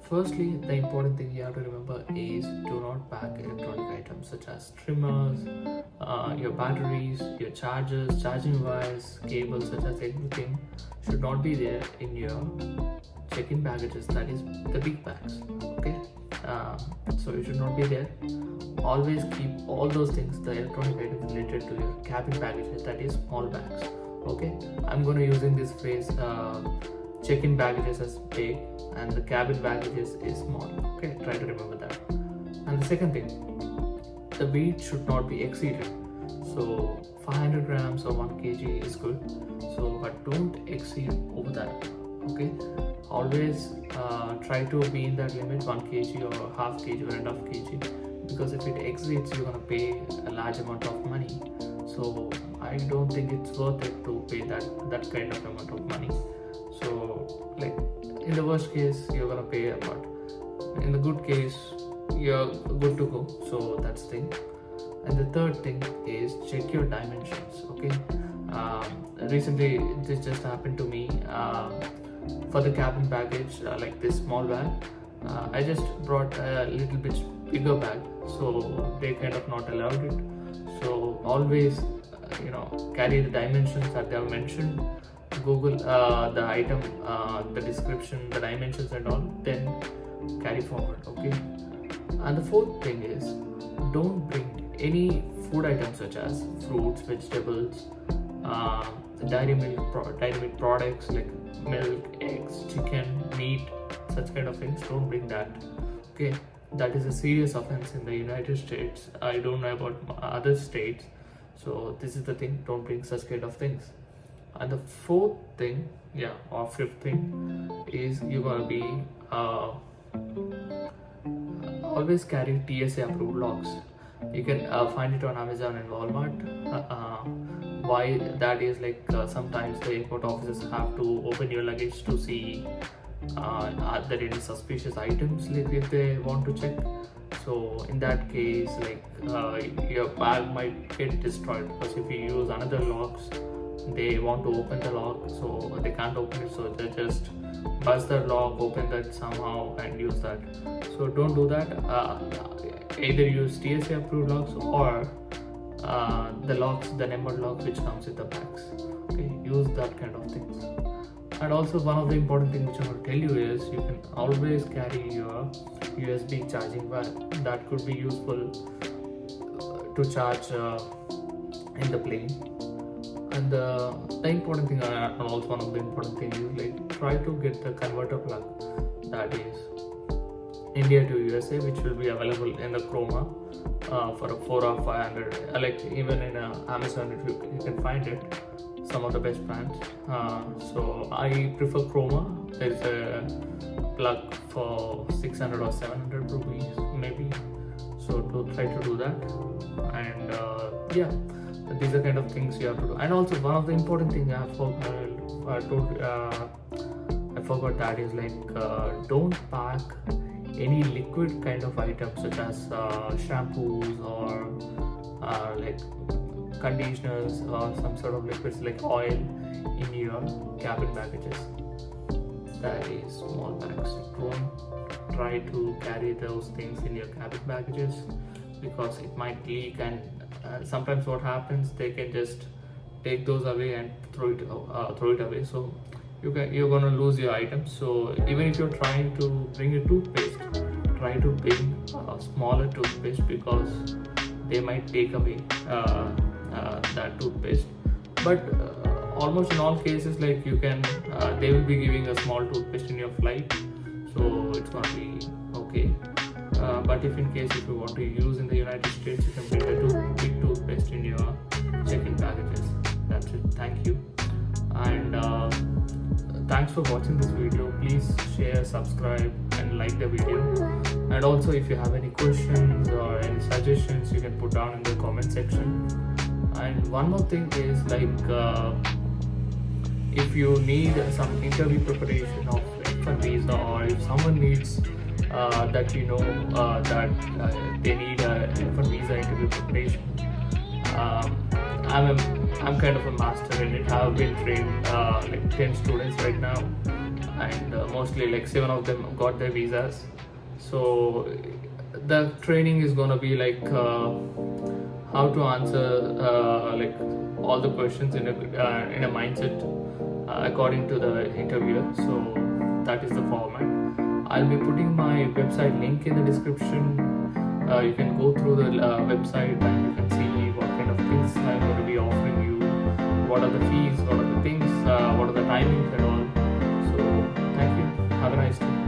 Firstly, the important thing you have to remember is do not pack electronic items such as trimmers, your batteries, your chargers, charging wires, cables, such as everything should not be there in your check-in baggages, that is the big bags. Okay, so it should not be there. Always keep all those things, the electronic items related to your cabin baggages, that is small bags. Okay, I'm going to using this phrase check-in baggages as big and the cabin baggages is small. Okay, try to remember that. And the second thing, the weight should not be exceeded. So 500 grams or 1 kg is good, so but don't exceed over that. Okay, always try to be in that limit, 1 kg or half kg or half kg, because if it exceeds you're gonna pay a large amount of money. So I don't think it's worth it to pay that kind of amount of money. So like in the worst case you're gonna pay a lot, in the good case you're good to go. So that's the thing. And the third thing is check your dimensions. Okay, recently this just happened to me. For the cabin baggage, like this small bag, I just brought a little bit bigger bag, so they kind of not allowed it. So always carry the dimensions that they have mentioned. Google the item, the description, the dimensions and all, then carry forward. Okay. And the fourth thing is don't bring any food items such as fruits, vegetables, dairy milk products like milk, eggs, chicken, meat, such kind of things. Don't bring that. Okay, that is a serious offense in the United States. I don't know about other states. So this is the thing, don't bring such kind of things. And the fourth thing, or fifth thing, is you're gonna be always carry TSA approved locks. You can find it on Amazon and Walmart. Why that is, like sometimes the airport officers have to open your luggage to see are there any suspicious items, like if they want to check. So in that case, like your bag might get destroyed, because if you use another locks, they want to open the lock, so they can't open it, so they just bust the lock, open that somehow and use that. So don't do that. Either use TSA approved locks or the locks, the numbered locks which comes with the bags. Okay, use that kind of things. And also one of the important things which I want to tell you is you can always carry your USB charging wire. That could be useful to charge in the plane. And the important thing, and also one of the important things is like try to get the converter plug, that is India to USA, which will be available in the Chroma for a 4 or 500. Like even in Amazon, if you can find it, some of the best brands. So I prefer Chroma. There's a plug for 600 or 700 rupees maybe. So to try to do that. And these are kind of things you have to do. And also one of the important things I forgot, that is like don't pack any liquid kind of items such as shampoos or like conditioners or some sort of liquids like oil in your cabin baggages. That is small bags. Don't try to carry those things in your cabin baggages, because it might leak, and sometimes what happens, they can just take those away and throw it away. So you're gonna lose your items. So even if you're trying to bring a toothpaste, try to bring a smaller toothpaste, because they might take away that toothpaste. But almost in all cases, like you can they will be giving a small toothpaste in your flight, so it's gonna be okay. But if in case if you want to use in the United States, you can bring a big toothpaste in your check-in baggages. That's it. Thank you. And thanks for watching this video. Please share, subscribe and like the video. And also if you have any questions or any suggestions, you can put down in the comment section. And one more thing is like if you need some interview preparation of F1 visa, or if someone needs that that they need a F1 visa interview preparation, I'm kind of a master in it. I've been trained like 10 students right now, and mostly like 7 of them got their visas. So the training is gonna be like how to answer like all the questions in a mindset according to the interviewer. So that is the format. I'll be putting my website link in the description. You can go through the website and you can see what kind of things I'm going to be offering you, what are the fees, what are the things, what are the timings and all. So thank you. Have a nice day.